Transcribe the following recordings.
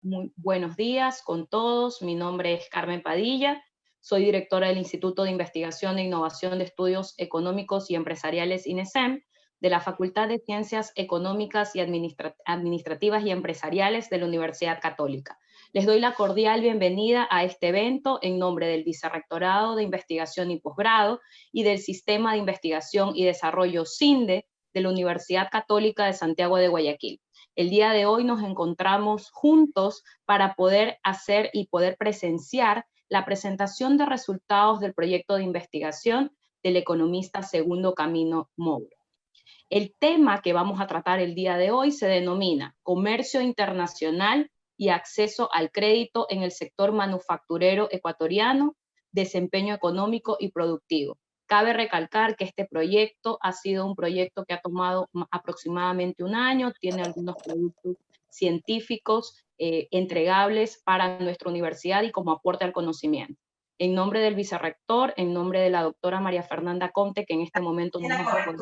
Muy buenos días con todos. Mi nombre es Carmen Padilla. Soy directora del Instituto de Investigación e Innovación de Estudios Económicos y Empresariales INESEM, de la Facultad de Ciencias Económicas y Administrativas y Empresariales de la Universidad Católica. Les doy la cordial bienvenida a este evento en nombre del Vicerrectorado de Investigación y Posgrado y del Sistema de Investigación y Desarrollo CINDE de la Universidad Católica de Santiago de Guayaquil. El día de hoy nos encontramos juntos para poder hacer y poder presenciar la presentación de resultados del proyecto de investigación del economista Segundo Camino Moura. El tema que vamos a tratar el día de hoy se denomina Comercio Internacional y Acceso al Crédito en el Sector Manufacturero Ecuatoriano, Desempeño Económico y Productivo. Cabe recalcar que este proyecto ha sido un proyecto que ha tomado aproximadamente un año, tiene algunos productos científicos entregables para nuestra universidad y como aporte al conocimiento. En nombre del vicerrector, en nombre de la doctora María Fernanda Conte, que en este momento nos va a poder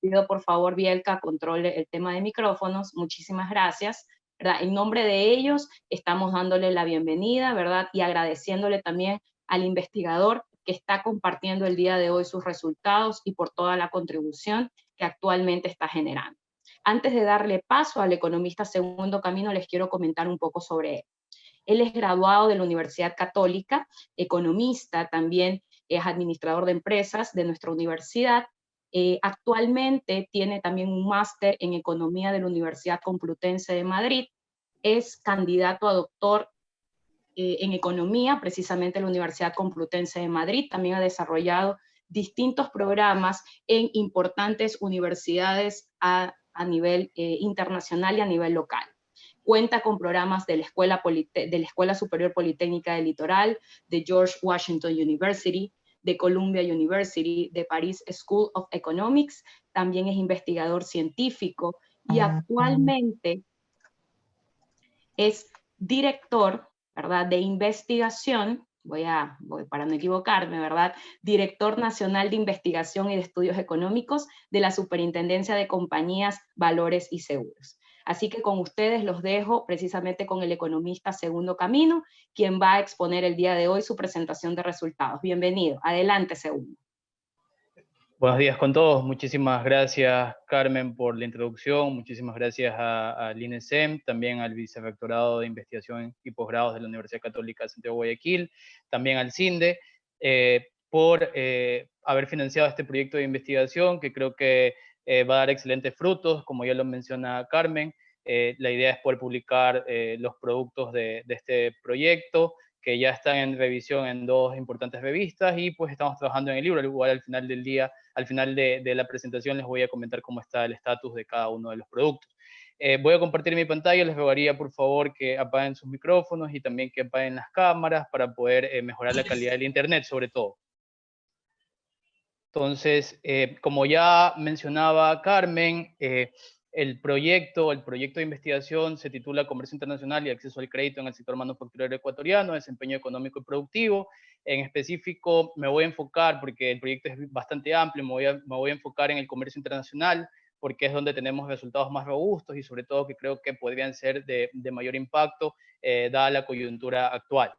pido por favor, Bielka, controle el tema de micrófonos. Muchísimas gracias. ¿Verdad? En nombre de ellos, estamos dándole la bienvenida, ¿verdad? Y agradeciéndole también al investigador que está compartiendo el día de hoy sus resultados y por toda la contribución que actualmente está generando. Antes de darle paso al economista Segundo Camino, les quiero comentar un poco sobre él. Él es graduado de la Universidad Católica, economista, también es administrador de empresas de nuestra universidad. Actualmente tiene también un máster en economía de la Universidad Complutense de Madrid. Es candidato a doctor en economía, precisamente en la Universidad Complutense de Madrid. También ha desarrollado distintos programas en importantes universidades a nivel internacional y a nivel local. Cuenta con programas de la Escuela Superior Politécnica del Litoral, de George Washington University, de Columbia University, de Paris School of Economics. También es investigador científico y actualmente es director, ¿verdad?, de investigación, para no equivocarme, ¿verdad?, Director Nacional de Investigación y de Estudios Económicos de la Superintendencia de Compañías, Valores y Seguros. Así que con ustedes los dejo precisamente con el economista Segundo Camino, quien va a exponer el día de hoy su presentación de resultados. Bienvenido. Adelante, Segundo. Buenos días con todos. Muchísimas gracias, Carmen, por la introducción. Muchísimas gracias al INESEM, también al Vicerrectorado de Investigación y Posgrados de la Universidad Católica de Santiago de Guayaquil, también al CINDE, por haber financiado este proyecto de investigación que creo que va a dar excelentes frutos, como ya lo menciona Carmen. La idea es poder publicar los productos de este proyecto, que ya están en revisión en dos importantes revistas, y pues estamos trabajando en el libro. Igual al final del día, al final de la presentación, les voy a comentar cómo está el estatus de cada uno de los productos. Voy a compartir mi pantalla. Les rogaría por favor que apaguen sus micrófonos y también que apaguen las cámaras para poder mejorar la calidad del internet, sobre todo. Entonces, como ya mencionaba Carmen, el proyecto de investigación se titula Comercio Internacional y Acceso al Crédito en el Sector Manufacturero Ecuatoriano, Desempeño Económico y Productivo. En específico me voy a enfocar, porque el proyecto es bastante amplio, me voy a enfocar en el comercio internacional, porque es donde tenemos resultados más robustos y sobre todo que creo que podrían ser de mayor impacto dada la coyuntura actual.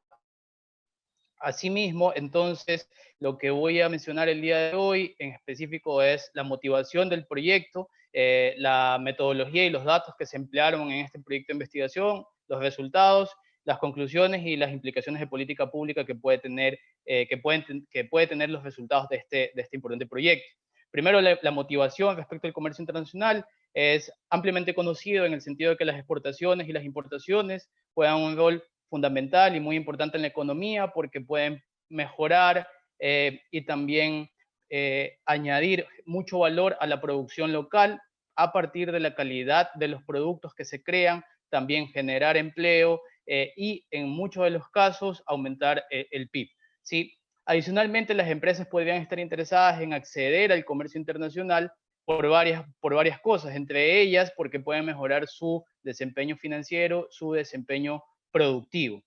Asimismo, entonces, lo que voy a mencionar el día de hoy en específico es la motivación del proyecto, la metodología y los datos que se emplearon en este proyecto de investigación, los resultados, las conclusiones y las implicaciones de política pública que puede tener, puede tener los resultados de este importante proyecto. Primero, la motivación respecto al comercio internacional es ampliamente conocido en el sentido de que las exportaciones y las importaciones juegan un rol fundamental y muy importante en la economía, porque pueden mejorar y también añadir mucho valor a la producción local a partir de la calidad de los productos que se crean, también generar empleo y en muchos de los casos aumentar el PIB. ¿Sí? Adicionalmente, las empresas podrían estar interesadas en acceder al comercio internacional por varias cosas, entre ellas porque pueden mejorar su desempeño financiero, su desempeño productivo.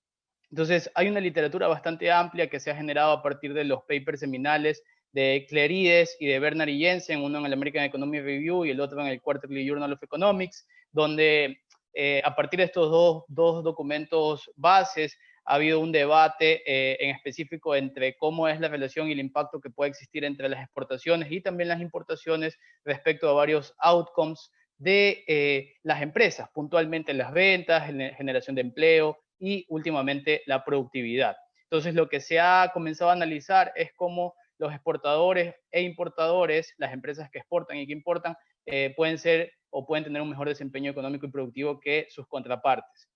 Entonces, hay una literatura bastante amplia que se ha generado a partir de los papers seminales de Clerides y de Bernard y Jensen, uno en el American Economic Review y el otro en el Quarterly Journal of Economics, donde a partir de estos dos documentos bases ha habido un debate en específico entre cómo es la relación y el impacto que puede existir entre las exportaciones y también las importaciones respecto a varios outcomes de las empresas, puntualmente las ventas, generación de empleo y últimamente la productividad. Entonces, lo que se ha comenzado a analizar es cómo los exportadores e importadores, las empresas que exportan y que importan, pueden ser o pueden tener un mejor desempeño económico y productivo que sus contrapartes.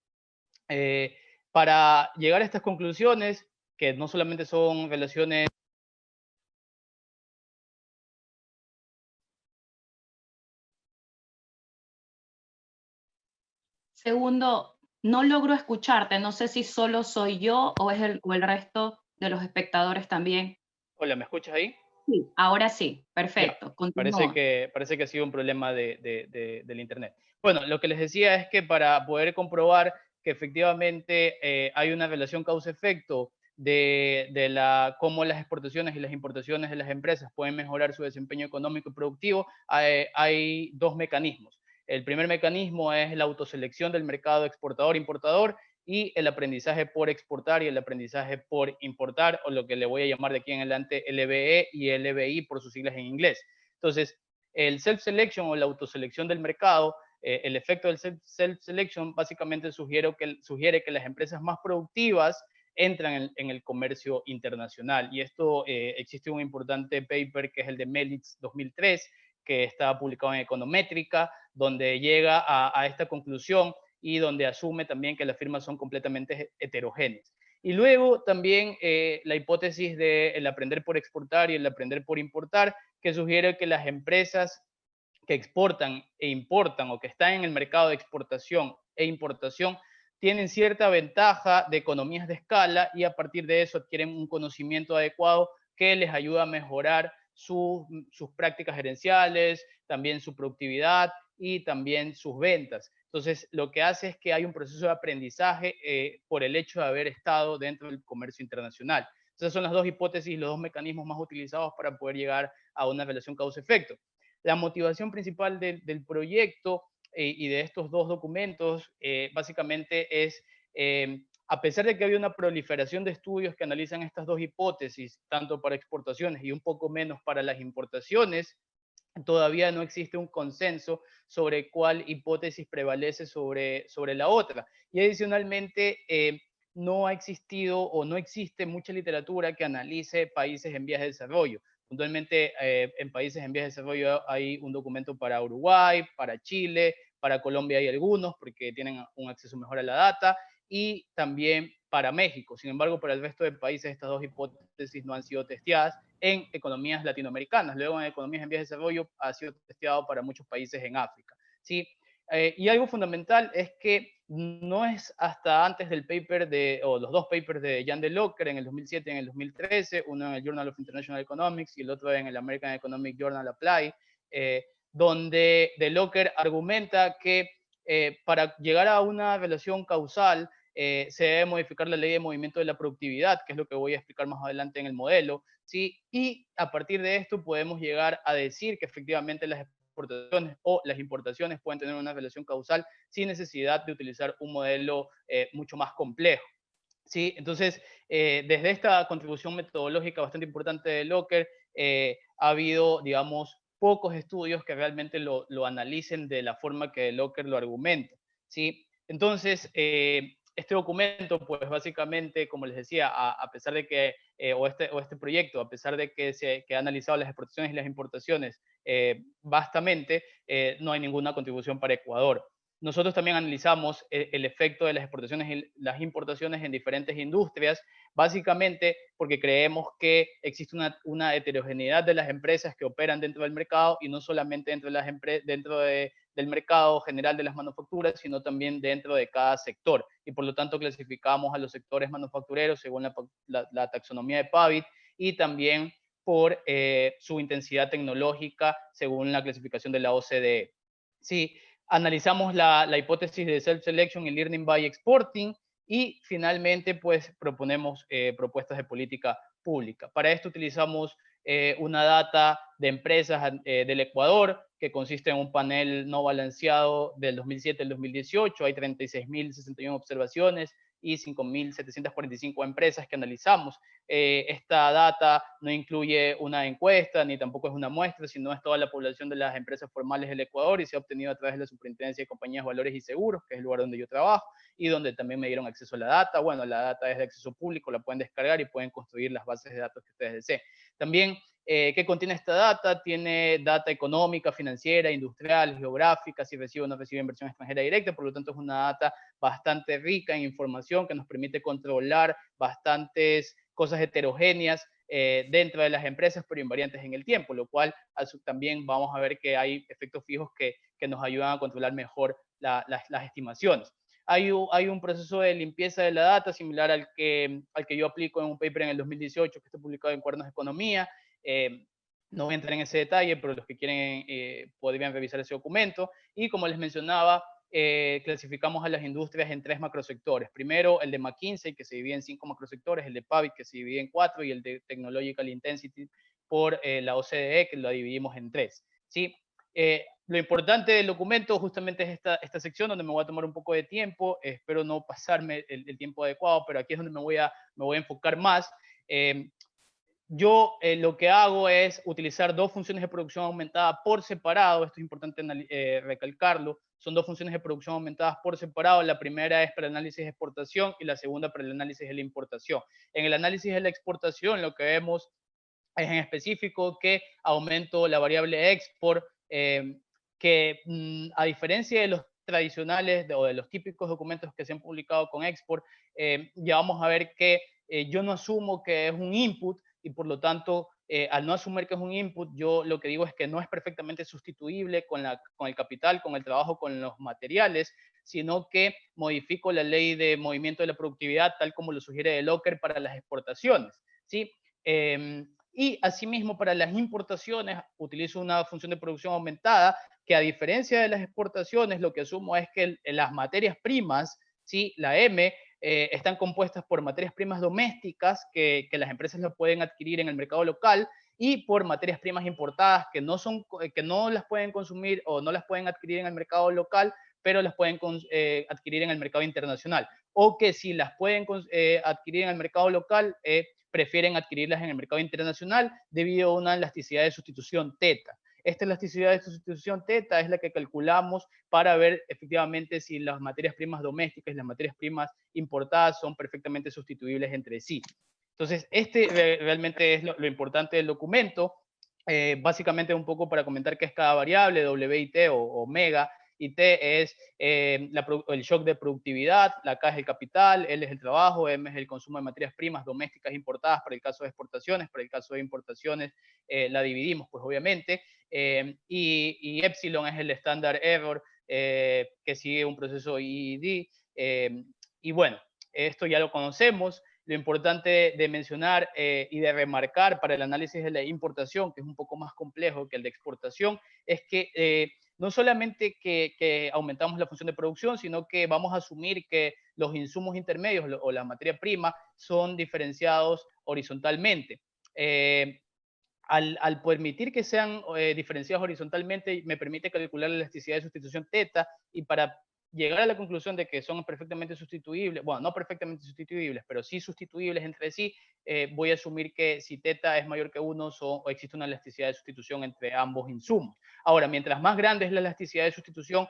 Para llegar a estas conclusiones, que no solamente son relaciones. Segundo, no logro escucharte, no sé si solo soy yo o el resto de los espectadores también. Hola, ¿me escuchas ahí? Sí, ahora sí, Ya, perfecto, parece continúa. que ha sido un problema del Internet. Bueno, lo que les decía es que para poder comprobar que efectivamente hay una relación causa-efecto cómo las exportaciones y las importaciones de las empresas pueden mejorar su desempeño económico y productivo, hay dos mecanismos. El primer mecanismo es la autoselección del mercado exportador-importador y el aprendizaje por exportar y el aprendizaje por importar, o lo que le voy a llamar de aquí en adelante LBE y LBI por sus siglas en inglés. Entonces, el self-selection o la autoselección del mercado, el efecto del self-selection básicamente sugiere que las empresas más productivas entran en el comercio internacional. Y esto existe un importante paper que es el de Melitz 2003, que está publicado en Econométrica, donde llega a esta conclusión y donde asume también que las firmas son completamente heterogéneas. Y luego también la hipótesis del aprender por exportar y el aprender por importar, que sugiere que las empresas que exportan e importan o que están en el mercado de exportación e importación tienen cierta ventaja de economías de escala y a partir de eso adquieren un conocimiento adecuado que les ayuda a mejorar sus prácticas gerenciales, también su productividad y también sus ventas. Entonces, lo que hace es que hay un proceso de aprendizaje por el hecho de haber estado dentro del comercio internacional. Esas son las dos hipótesis, los dos mecanismos más utilizados para poder llegar a una relación causa-efecto. La motivación principal del proyecto y de estos dos documentos básicamente es, a pesar de que había una proliferación de estudios que analizan estas dos hipótesis, tanto para exportaciones y un poco menos para las importaciones, todavía no existe un consenso sobre cuál hipótesis prevalece sobre la otra. Y adicionalmente, no ha existido o no existe mucha literatura que analice países en vías de desarrollo. Puntualmente, en países en vías de desarrollo hay un documento para Uruguay, para Chile, para Colombia hay algunos porque tienen un acceso mejor a la data, y también para México. Sin embargo, para el resto de países estas dos hipótesis no han sido testeadas en economías latinoamericanas. Luego, en economías en vías de desarrollo ha sido testeado para muchos países en África. ¿Sí? Y algo fundamental es que no es hasta antes del paper o los dos papers de Jan de Locker en el 2007 y en el 2013, uno en el Journal of International Economics y el otro en el American Economic Journal Apply, donde de Locker argumenta que para llegar a una relación causal se debe modificar la ley de movimiento de la productividad, que es lo que voy a explicar más adelante en el modelo, ¿sí? Y a partir de esto podemos llegar a decir que efectivamente las exportaciones o las importaciones pueden tener una relación causal sin necesidad de utilizar un modelo mucho más complejo. ¿Sí? Entonces, desde esta contribución metodológica bastante importante de Locker, ha habido, digamos, pocos estudios que realmente lo analicen de la forma que Locker lo argumenta. ¿Sí? Entonces, este documento, pues básicamente, como les decía, a pesar de que, o este proyecto, a pesar de que ha analizado las exportaciones y las importaciones vastamente, no hay ninguna contribución para Ecuador. Nosotros también analizamos el efecto de las exportaciones y las importaciones en diferentes industrias, básicamente porque creemos que existe una heterogeneidad de las empresas que operan dentro del mercado y no solamente dentro del mercado general de las manufacturas, sino también dentro de cada sector. Y por lo tanto clasificamos a los sectores manufactureros según la taxonomía de Pavitt y también por su intensidad tecnológica según la clasificación de la OCDE. Sí, analizamos la hipótesis de self-selection y learning by exporting y finalmente pues proponemos propuestas de política pública. Para esto utilizamos una data de empresas del Ecuador que consiste en un panel no balanceado del 2007 al 2018. Hay 36.061 observaciones y 5.745 empresas que analizamos. Esta data no incluye una encuesta ni tampoco es una muestra, sino es toda la población de las empresas formales del Ecuador y se ha obtenido a través de la Superintendencia de Compañías, Valores y Seguros, que es el lugar donde yo trabajo y donde también me dieron acceso a la data. Bueno, la data es de acceso público, la pueden descargar y pueden construir las bases de datos que ustedes deseen. También, ¿qué contiene esta data? Tiene data económica, financiera, industrial, geográfica, si recibe o no recibe inversión extranjera directa, por lo tanto es una data bastante rica en información que nos permite controlar bastantes cosas heterogéneas dentro de las empresas, pero invariantes en el tiempo, lo cual también vamos a ver que hay efectos fijos que nos ayudan a controlar mejor las estimaciones. Hay un proceso de limpieza de la data similar al que yo aplico en un paper en el 2018 que está publicado en Cuadernos de Economía. No voy a entrar en ese detalle, pero los que quieren podrían revisar ese documento. Y como les mencionaba, clasificamos a las industrias en 3 macrosectores. Primero, el de McKinsey, que se divide en 5 macrosectores, el de Pavit, que se divide en 4, y el de Technological Intensity por la OCDE, que lo dividimos en 3. ¿Sí? Lo importante del documento justamente es esta sección donde me voy a tomar un poco de tiempo. Espero no pasarme el tiempo adecuado, pero aquí es donde me voy a enfocar más. Yo lo que hago es utilizar 2 funciones de producción aumentada por separado. Esto es importante recalcarlo. Son 2 funciones de producción aumentadas por separado. La primera es para el análisis de exportación y la segunda para el análisis de la importación. En el análisis de la exportación lo que vemos es en específico que aumento la variable export, que a diferencia de los tradicionales o de los típicos documentos que se han publicado con export, ya vamos a ver que yo no asumo que es un input y por lo tanto, al no asumir que es un input, yo lo que digo es que no es perfectamente sustituible con el capital, con el trabajo, con los materiales, sino que modifico la ley de movimiento de la productividad tal como lo sugiere el Locker para las exportaciones, ¿sí? Y asimismo para las importaciones utilizo una función de producción aumentada que a diferencia de las exportaciones lo que asumo es que las materias primas, ¿sí? La M, están compuestas por materias primas domésticas que las empresas las pueden adquirir en el mercado local y por materias primas importadas que no las pueden consumir o no las pueden adquirir en el mercado local, pero las pueden adquirir en el mercado internacional. O que si las pueden adquirir en el mercado local, prefieren adquirirlas en el mercado internacional debido a una elasticidad de sustitución teta. Esta elasticidad de sustitución teta es la que calculamos para ver efectivamente si las materias primas domésticas y las materias primas importadas son perfectamente sustituibles entre sí. Entonces, realmente es lo importante del documento. Básicamente un poco para comentar qué es cada variable, W y T o omega, y T es el shock de productividad, la K es el capital, L es el trabajo, M es el consumo de materias primas domésticas importadas para el caso de exportaciones, para el caso de importaciones la dividimos pues obviamente, y Epsilon es el standard error que sigue un proceso IED, y bueno, esto ya lo conocemos. Lo importante de mencionar y de remarcar para el análisis de la importación, que es un poco más complejo que el de exportación, es que no solamente que aumentamos la función de producción, sino que vamos a asumir que los insumos intermedios o la materia prima son diferenciados horizontalmente. Al permitir que sean diferenciados horizontalmente, me permite calcular la elasticidad de sustitución teta, y para llegar a la conclusión de que son perfectamente sustituibles, bueno, no perfectamente sustituibles, pero sí sustituibles entre sí, voy a asumir que si teta es mayor que 1, o existe una elasticidad de sustitución entre ambos insumos. Ahora, mientras más grande es la elasticidad de sustitución,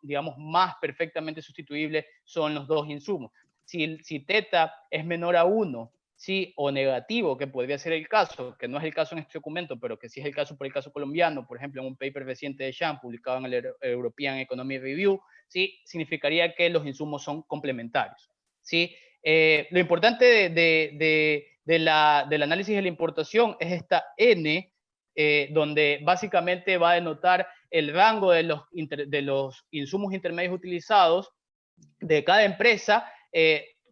digamos, más perfectamente sustituibles son los dos insumos. Si teta es menor a 1, sí, o negativo, que podría ser el caso, que no es el caso en este documento, pero que sí es el caso por el caso colombiano, por ejemplo, en un paper reciente de Sham, publicado en el European Economic Review, sí, significaría que los insumos son complementarios, ¿sí? Lo importante del análisis de la importación es esta N, donde básicamente va a denotar el rango de los insumos intermedios utilizados de cada empresa,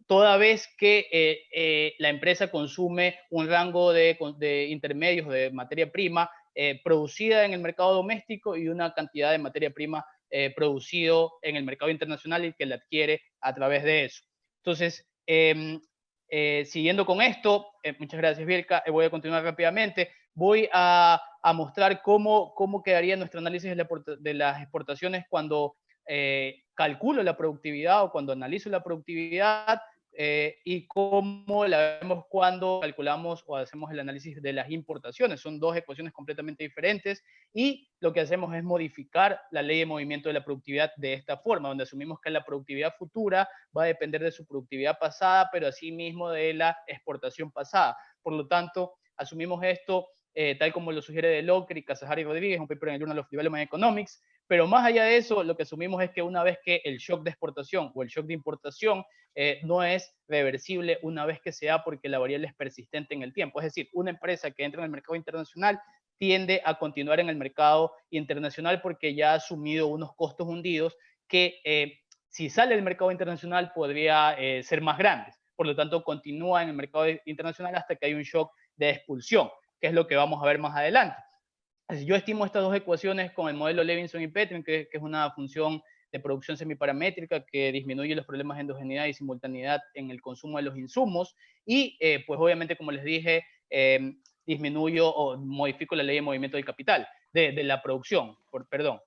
toda vez que la empresa consume un rango de intermedios de materia prima producida en el mercado doméstico y una cantidad de materia prima producido en el mercado internacional y que la adquiere a través de eso. Entonces, siguiendo con esto, muchas gracias, Bielka, voy a continuar rápidamente. Voy a mostrar cómo quedaría nuestro análisis de las exportaciones cuando calculo la productividad o cuando analizo la productividad, y cómo la vemos cuando calculamos o hacemos el análisis de las importaciones. Son dos ecuaciones completamente diferentes, y lo que hacemos es modificar la ley de movimiento de la productividad de esta forma, donde asumimos que la productividad futura va a depender de su productividad pasada, pero asimismo de la exportación pasada. Por lo tanto, asumimos esto tal como lo sugiere De Locker y Casajara y Rodríguez, un paper en el Journal of Development Economics. Pero más allá de eso, lo que asumimos es que una vez que el shock de exportación o el shock de importación no es reversible una vez que se da, porque la variable es persistente en el tiempo. Es decir, una empresa que entra en el mercado internacional tiende a continuar en el mercado internacional porque ya ha asumido unos costos hundidos que si sale del mercado internacional podría ser más grandes. Por lo tanto, continúa en el mercado internacional hasta que hay un shock de expulsión, que es lo que vamos a ver más adelante. Yo estimo estas dos ecuaciones con el modelo Levinson y Petrin, que es una función de producción semiparamétrica que disminuye los problemas de endogeneidad y simultaneidad en el consumo de los insumos, y pues obviamente, como les dije, disminuyo o modifico la ley de movimiento del capital, de la producción, perdón.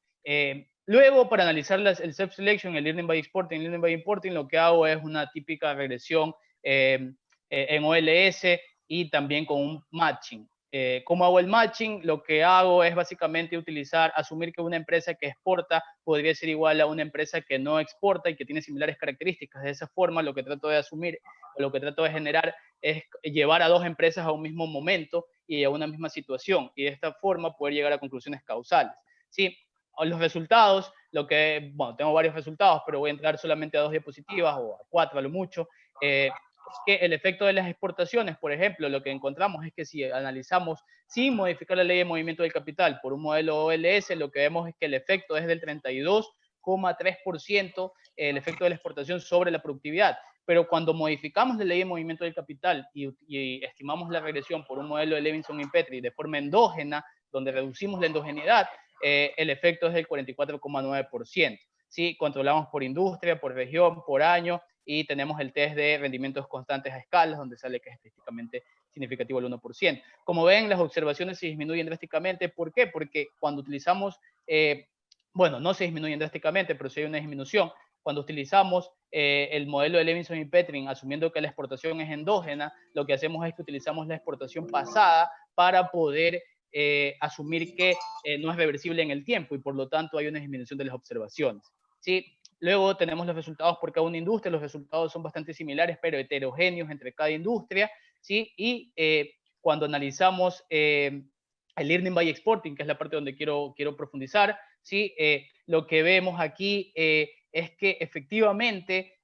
Luego, para analizar el self-selection, el learning by exporting, learning by importing, lo que hago es una típica regresión en OLS y también con un matching. ¿Cómo hago el matching? Lo que hago es básicamente asumir que una empresa que exporta podría ser igual a una empresa que no exporta y que tiene similares características. De esa forma, lo que trato de asumir, o lo que trato de generar, es llevar a dos empresas a un mismo momento y a una misma situación, y de esta forma poder llegar a conclusiones causales. ¿Sí? Los resultados, bueno, tengo varios resultados, pero voy a entrar solamente a 2 diapositivas o a 4 a lo mucho. Es que el efecto de las exportaciones, por ejemplo, lo que encontramos es que si analizamos sin modificar la ley de movimiento del capital por un modelo OLS, lo que vemos es que el efecto es del 32,3%, el efecto de la exportación sobre la productividad. Pero cuando modificamos la ley de movimiento del capital y estimamos la regresión por un modelo de Levinson y Petri de forma endógena, donde reducimos la endogeneidad, el efecto es del 44,9%. ¿Sí? Controlamos por industria, por región, por año, y tenemos el test de rendimientos constantes a escalas, donde sale que es estadísticamente significativo el 1%. Como ven, las observaciones se disminuyen drásticamente. ¿Por qué? Porque cuando utilizamos, bueno, no se disminuyen drásticamente, pero sí hay una disminución. Cuando utilizamos el modelo de Levinson y Petrin, asumiendo que la exportación es endógena, lo que hacemos es que utilizamos la exportación pasada para poder asumir que no es reversible en el tiempo, y por lo tanto hay una disminución de las observaciones. ¿Sí? Luego tenemos los resultados por cada una industria. Los resultados son bastante similares, pero heterogéneos entre cada industria. ¿Sí? Y cuando analizamos el learning by exporting, que es la parte donde quiero profundizar, ¿sí? Lo que vemos aquí es que efectivamente,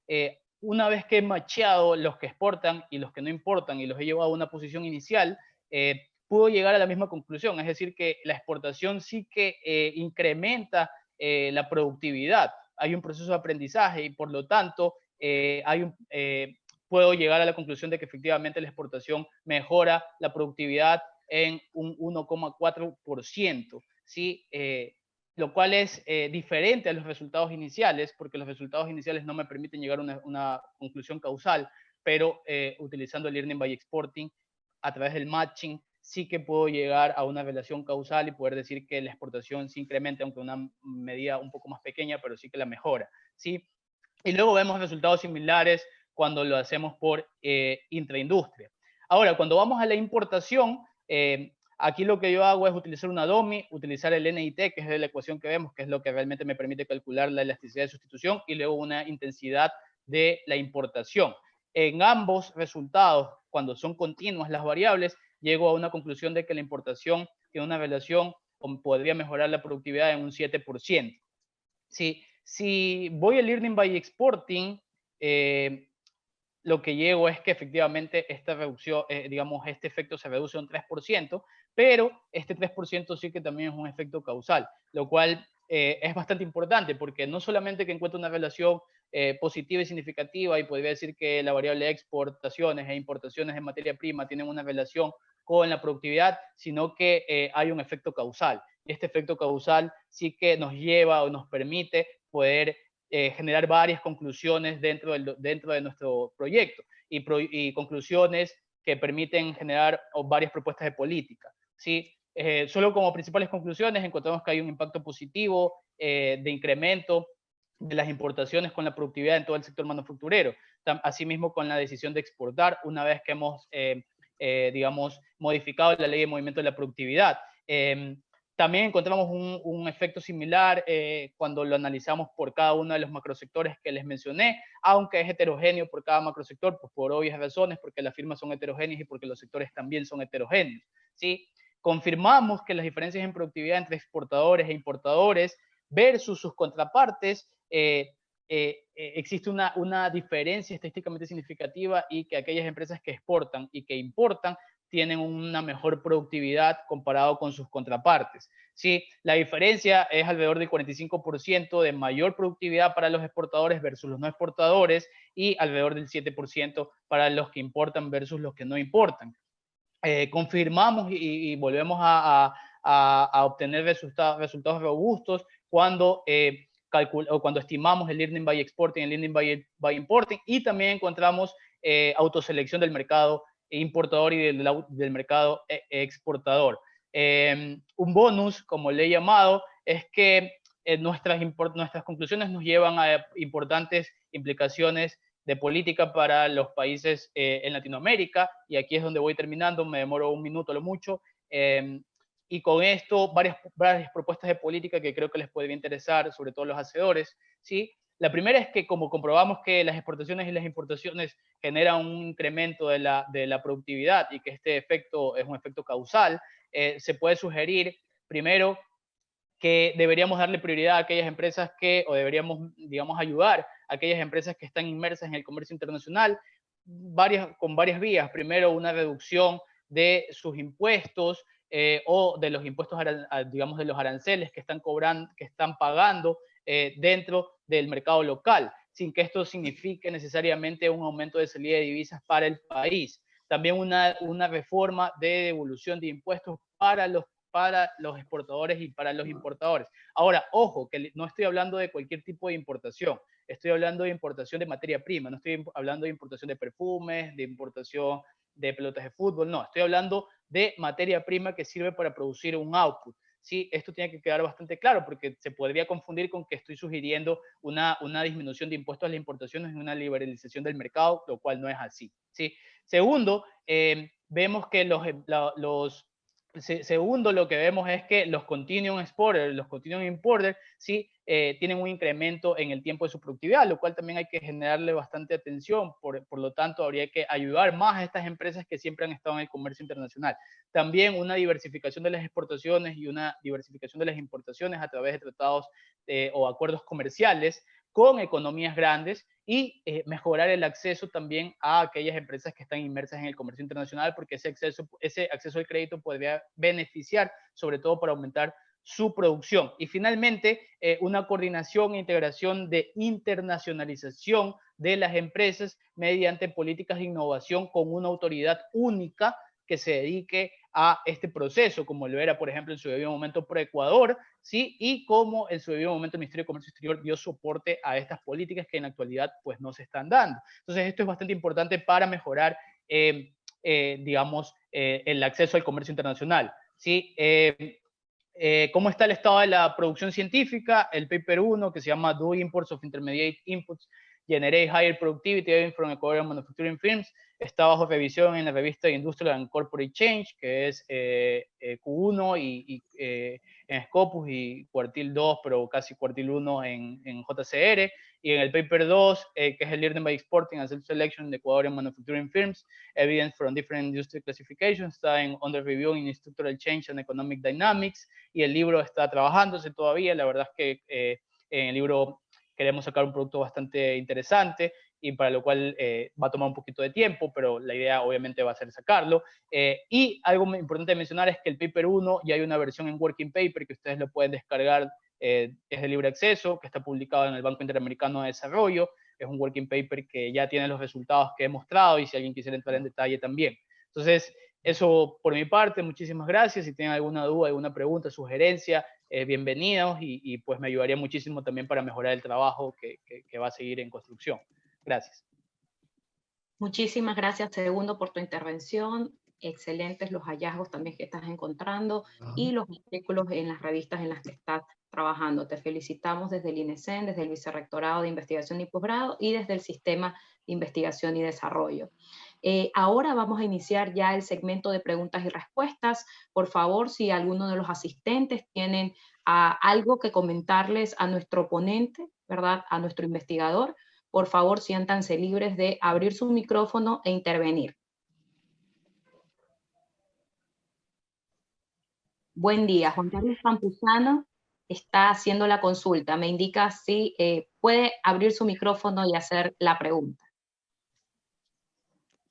una vez que he macheado los que exportan y los que no importan y los he llevado a una posición inicial, puedo llegar a la misma conclusión. Es decir, que la exportación sí que incrementa la productividad. Hay un proceso de aprendizaje y por lo tanto puedo llegar a la conclusión de que efectivamente la exportación mejora la productividad en un 1,4%, ¿sí? Lo cual es diferente a los resultados iniciales, porque los resultados iniciales no me permiten llegar a una conclusión causal, pero utilizando el learning by exporting a través del matching, sí que puedo llegar a una relación causal y poder decir que la exportación se incrementa, aunque una medida un poco más pequeña, pero sí que la mejora, ¿sí? Y luego vemos resultados similares cuando lo hacemos por intraindustria. Ahora, cuando vamos a la importación, aquí lo que yo hago es utilizar una DOMI, utilizar el NIT, que es la ecuación que vemos, que es lo que realmente me permite calcular la elasticidad de sustitución, y luego una intensidad de la importación. En ambos resultados, cuando son continuas las variables, llego a una conclusión de que la importación tiene una relación o podría mejorar la productividad en un 7%. Si voy al learning by exporting, lo que llego es que efectivamente esta reducción, digamos, este efecto se reduce un 3%, pero este 3% sí que también es un efecto causal, lo cual es bastante importante, porque no solamente que encuentro una relación positiva y significativa, y podría decir que la variable de exportaciones e importaciones de materia prima tienen una relación con la productividad, sino que hay un efecto causal. Y este efecto causal sí que nos lleva o nos permite poder generar varias conclusiones dentro de nuestro proyecto y conclusiones que permiten generar varias propuestas de política, ¿sí? Solo como principales conclusiones encontramos que hay un impacto positivo de incremento de las importaciones con la productividad en todo el sector manufacturero, asimismo con la decisión de exportar una vez que hemos, digamos, modificado la ley de movimiento de la productividad. También encontramos un efecto similar cuando lo analizamos por cada uno de los macrosectores que les mencioné, aunque es heterogéneo por cada macrosector, pues por obvias razones, porque las firmas son heterogéneas y porque los sectores también son heterogéneos, ¿sí? Confirmamos que las diferencias en productividad entre exportadores e importadores versus sus contrapartes existe una diferencia estadísticamente significativa y que aquellas empresas que exportan y que importan tienen una mejor productividad comparado con sus contrapartes. Sí, la diferencia es alrededor del 45% de mayor productividad para los exportadores versus los no exportadores y alrededor del 7% para los que importan versus los que no importan. Confirmamos y volvemos a obtener resultados robustos cuando cuando estimamos el learning by exporting y el learning by importing, y también encontramos autoselección del mercado importador y del mercado exportador. Un bonus, como le he llamado, es que nuestras conclusiones nos llevan a importantes implicaciones de política para los países en Latinoamérica, y aquí es donde voy terminando, me demoro un minuto a lo mucho, y con esto varias propuestas de política que creo que les podría interesar, sobre todo los hacedores, ¿sí? La primera es que como comprobamos que las exportaciones y las importaciones generan un incremento de la productividad y que este efecto es un efecto causal, se puede sugerir primero que deberíamos darle prioridad a aquellas empresas o deberíamos, digamos, ayudar a aquellas empresas que están inmersas en el comercio internacional con varias vías. Primero, una reducción de sus impuestos o de los impuestos, digamos, de los aranceles que están cobrando, que están pagando dentro del mercado local, sin que esto signifique necesariamente un aumento de salida de divisas para el país. También una reforma de devolución de impuestos para los exportadores y para los importadores. Ahora, ojo, que no estoy hablando de cualquier tipo de importación, estoy hablando de importación de materia prima, no estoy hablando de importación de perfumes, de importación de pelotas de fútbol, no, estoy hablando de materia prima que sirve para producir un output. Sí, esto tiene que quedar bastante claro porque se podría confundir con que estoy sugiriendo una disminución de impuestos a las importaciones y una liberalización del mercado, lo cual no es así. ¿Sí? Segundo, vemos que segundo, lo que vemos es que los continuum exporters, los continuum importers, sí tienen un incremento en el tiempo de su productividad, lo cual también hay que generarle bastante atención. Por lo tanto, habría que ayudar más a estas empresas que siempre han estado en el comercio internacional. También una diversificación de las exportaciones y una diversificación de las importaciones a través de tratados o acuerdos comerciales con economías grandes y mejorar el acceso también a aquellas empresas que están inmersas en el comercio internacional, porque ese acceso al crédito podría beneficiar, sobre todo para aumentar su producción. Y finalmente, una coordinación e integración de internacionalización de las empresas mediante políticas de innovación con una autoridad única que se dedique a este proceso, como lo era, por ejemplo, en su debido momento ProEcuador, ¿sí? Y como en su debido momento el Ministerio de Comercio Exterior dio soporte a estas políticas que en la actualidad pues no se están dando. Entonces esto es bastante importante para mejorar, digamos, el acceso al comercio internacional, ¿sí? ¿Cómo está el estado de la producción científica? El paper 1, que se llama Do Imports of Intermediate Inputs Generate Higher Productivity from Ecuadorian Manufacturing Firms, está bajo revisión en la revista Industrial and Corporate Change, que es Q1 y en Scopus, y cuartil 2, pero casi cuartil 1 en JCR, y en el paper 2, que es el Learning by Exporting and Self-Selection de Ecuadorian Manufacturing Firms, Evidence from Different Industry Classifications, está en Under Review in Structural Change and Economic Dynamics, y el libro está trabajándose todavía. La verdad es que en el libro queremos sacar un producto bastante interesante y para lo cual va a tomar un poquito de tiempo, pero la idea obviamente va a ser sacarlo. Y algo muy importante mencionar es que el paper 1 ya hay una versión en working paper que ustedes lo pueden descargar, es de libre acceso, que está publicado en el Banco Interamericano de Desarrollo. Es un working paper que ya tiene los resultados que he mostrado y si alguien quisiera entrar en detalle también. Entonces, eso por mi parte, muchísimas gracias. Si tienen alguna duda, alguna pregunta, sugerencia, bienvenidos y pues me ayudaría muchísimo también para mejorar el trabajo que va a seguir en construcción. Gracias. Muchísimas gracias, Segundo, por tu intervención. Excelentes los hallazgos también que estás encontrando y los artículos en las revistas en las que estás trabajando. Te felicitamos desde el INESEN, desde el Vicerrectorado de Investigación y Posgrado y desde el Sistema de Investigación y Desarrollo. Ahora vamos a iniciar ya el segmento de preguntas y respuestas. Por favor, si alguno de los asistentes tienen algo que comentarles a nuestro ponente, ¿verdad? A nuestro investigador, por favor, siéntanse libres de abrir su micrófono e intervenir. Buen día, Juan Carlos Campuzano está haciendo la consulta. Me indica si puede abrir su micrófono y hacer la pregunta.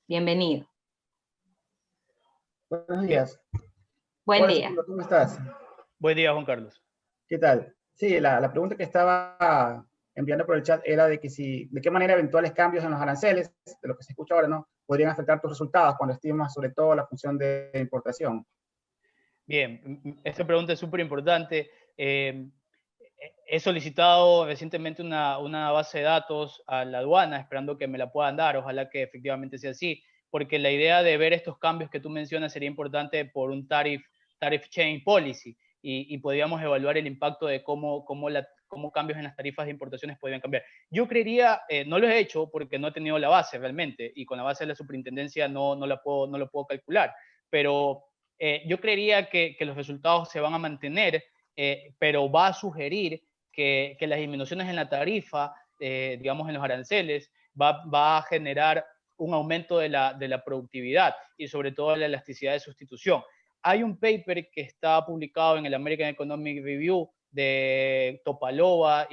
Bienvenido. Buenos días. Buen Hola, día. ¿cómo estás? Buen día, Juan Carlos. ¿Qué tal? Sí, la pregunta que estaba enviando por el chat era de que de qué manera eventuales cambios en los aranceles, de lo que se escucha ahora, ¿no?, podrían afectar tus resultados cuando estimas sobre todo la función de importación. Bien, esta pregunta es súper importante. He solicitado recientemente una base de datos a la aduana, esperando que me la puedan dar, ojalá que efectivamente sea así, porque la idea de ver estos cambios que tú mencionas sería importante por un tariff change policy, y podríamos evaluar el impacto de cómo cambios en las tarifas de importaciones podrían cambiar. Yo creería, no lo he hecho porque no he tenido la base realmente, y con la base de la superintendencia no lo puedo calcular, pero yo creería que los resultados se van a mantener, pero va a sugerir que las disminuciones en la tarifa, digamos en los aranceles, va a generar un aumento de la productividad y sobre todo la elasticidad de sustitución. Hay un paper que está publicado en el American Economic Review de Topalova,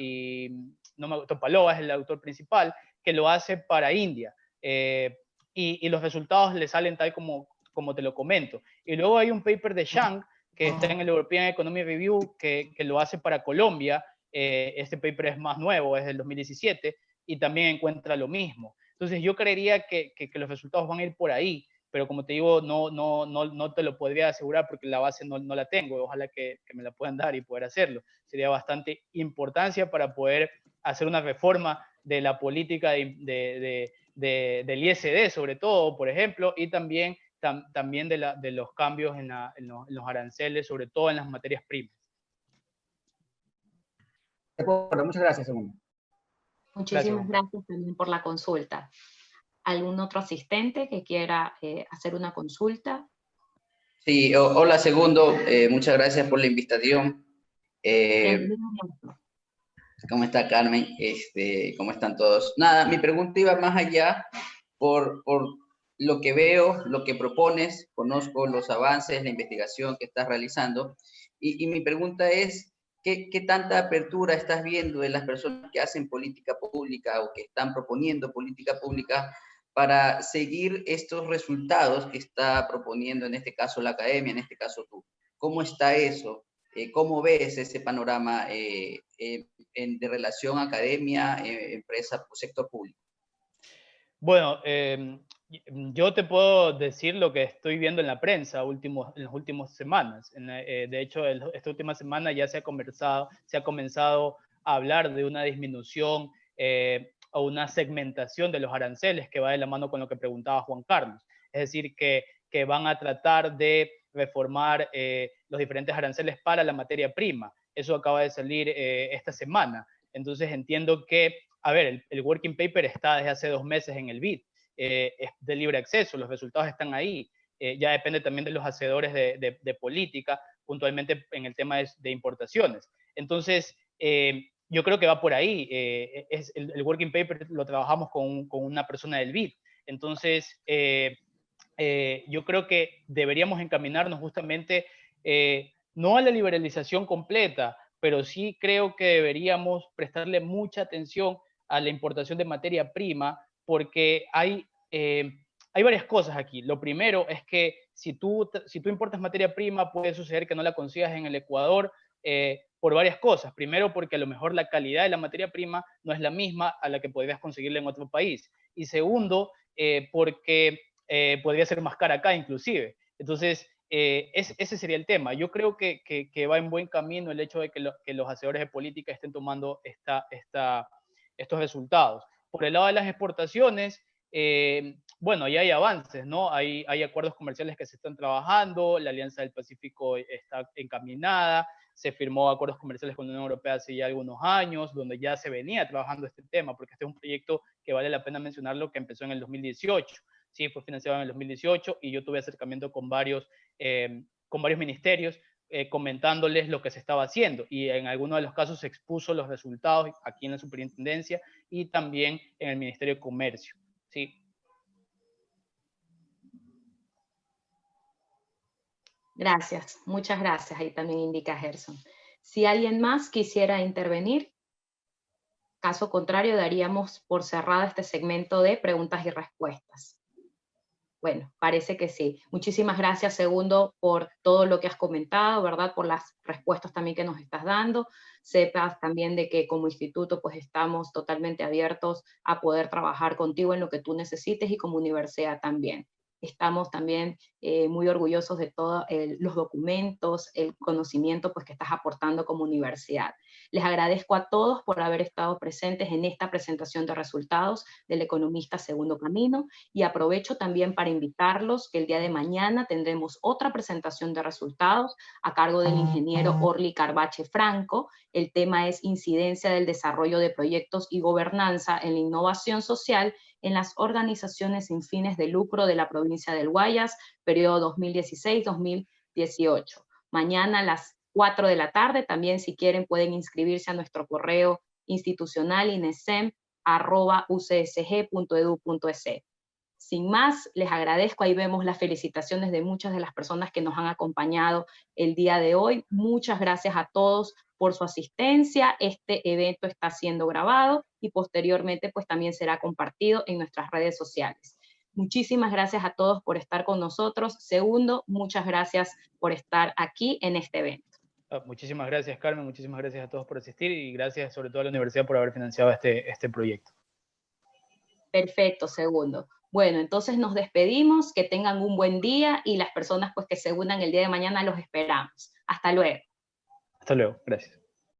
Topalova es el autor principal, que lo hace para India, y los resultados le salen tal como te lo comento. Y luego hay un paper de Zhang que está en el European Economic Review, que lo hace para Colombia. Este paper es más nuevo, es del 2017, y también encuentra lo mismo. Entonces yo creería que los resultados van a ir por ahí, pero como te digo, no te lo podría asegurar porque la base no la tengo. Ojalá que me la puedan dar y poder hacerlo. Sería bastante importancia para poder hacer una reforma de la política del ISD, sobre todo, por ejemplo, y también de los cambios en los aranceles, sobre todo en las materias primas. De acuerdo, muchas gracias, Segundo. Muchísimas gracias también por la consulta. ¿Algún otro asistente que quiera hacer una consulta? Sí, hola Segundo, muchas gracias por la invitación. ¿Cómo está Carmen? ¿Cómo están todos? Nada, mi pregunta iba más allá por lo que veo, lo que propones, conozco los avances, la investigación que estás realizando, y mi pregunta es, ¿qué tanta apertura estás viendo de las personas que hacen política pública o que están proponiendo política pública para seguir estos resultados que está proponiendo, en este caso la academia, en este caso tú? ¿Cómo está eso? ¿Cómo ves ese panorama de relación academia, empresa, sector público? Bueno, yo te puedo decir lo que estoy viendo en la prensa en las últimas semanas. De hecho, esta última semana ya se ha comenzado a hablar de una disminución o una segmentación de los aranceles que va de la mano con lo que preguntaba Juan Carlos. Es decir, que van a tratar de reformar los diferentes aranceles para la materia prima. Eso acaba de salir esta semana. Entonces entiendo que, a ver, el working paper está desde hace 2 meses en el BID, es de libre acceso, los resultados están ahí, ya depende también de los hacedores de política, puntualmente en el tema de importaciones. Entonces, yo creo que va por ahí, el working paper lo trabajamos con una persona del BID. Entonces, yo creo que deberíamos encaminarnos justamente no a la liberalización completa, pero sí creo que deberíamos prestarle mucha atención a la importación de materia prima, porque hay varias cosas aquí. Lo primero es que si tú importas materia prima, puede suceder que no la consigas en el Ecuador por varias cosas. Primero, porque a lo mejor la calidad de la materia prima no es la misma a la que podrías conseguirla en otro país. Y segundo, porque podría ser más cara acá inclusive. Entonces, ese sería el tema. Yo creo que va en buen camino el hecho de que los hacedores de política estén tomando estos resultados. Por el lado de las exportaciones, bueno, ya hay avances, ¿no? Hay acuerdos comerciales que se están trabajando, la Alianza del Pacífico está encaminada, se firmó acuerdos comerciales con la Unión Europea hace ya algunos años, donde ya se venía trabajando este tema, porque este es un proyecto que vale la pena mencionarlo, que empezó en el 2018. Sí, fue financiado en el 2018 y yo tuve acercamiento con varios ministerios comentándoles lo que se estaba haciendo, y en algunos de los casos se expuso los resultados aquí en la superintendencia y también en el Ministerio de Comercio. Sí. Gracias, muchas gracias. Ahí también indica Gerson. Si alguien más quisiera intervenir, caso contrario, daríamos por cerrado este segmento de preguntas y respuestas. Bueno, parece que sí. Muchísimas gracias, Segundo, por todo lo que has comentado, ¿verdad? Por las respuestas también que nos estás dando. Sepas también de que como instituto pues estamos totalmente abiertos a poder trabajar contigo en lo que tú necesites y como universidad también. Estamos también muy orgullosos de todos los documentos, el conocimiento pues, que estás aportando como universidad. Les agradezco a todos por haber estado presentes en esta presentación de resultados del economista Segundo Camino, y aprovecho también para invitarlos que el día de mañana tendremos otra presentación de resultados a cargo del ingeniero Orly Carbache Franco. El tema es incidencia del desarrollo de proyectos y gobernanza en la innovación social en las organizaciones sin fines de lucro de la provincia del Guayas, periodo 2016-2018. Mañana a las 4 de la tarde, también si quieren pueden inscribirse a nuestro correo institucional inesem@ucsg.edu.es. Sin más, les agradezco, ahí vemos las felicitaciones de muchas de las personas que nos han acompañado el día de hoy. Muchas gracias a todos por su asistencia. Este evento está siendo grabado y posteriormente pues también será compartido en nuestras redes sociales. Muchísimas gracias a todos por estar con nosotros. Segundo, muchas gracias por estar aquí en este evento. Muchísimas gracias, Carmen. Muchísimas gracias a todos por asistir y gracias sobre todo a la universidad por haber financiado este proyecto. Perfecto, Segundo. Bueno, entonces nos despedimos, que tengan un buen día y las personas pues que se unan el día de mañana los esperamos. Hasta luego. Hasta luego, gracias.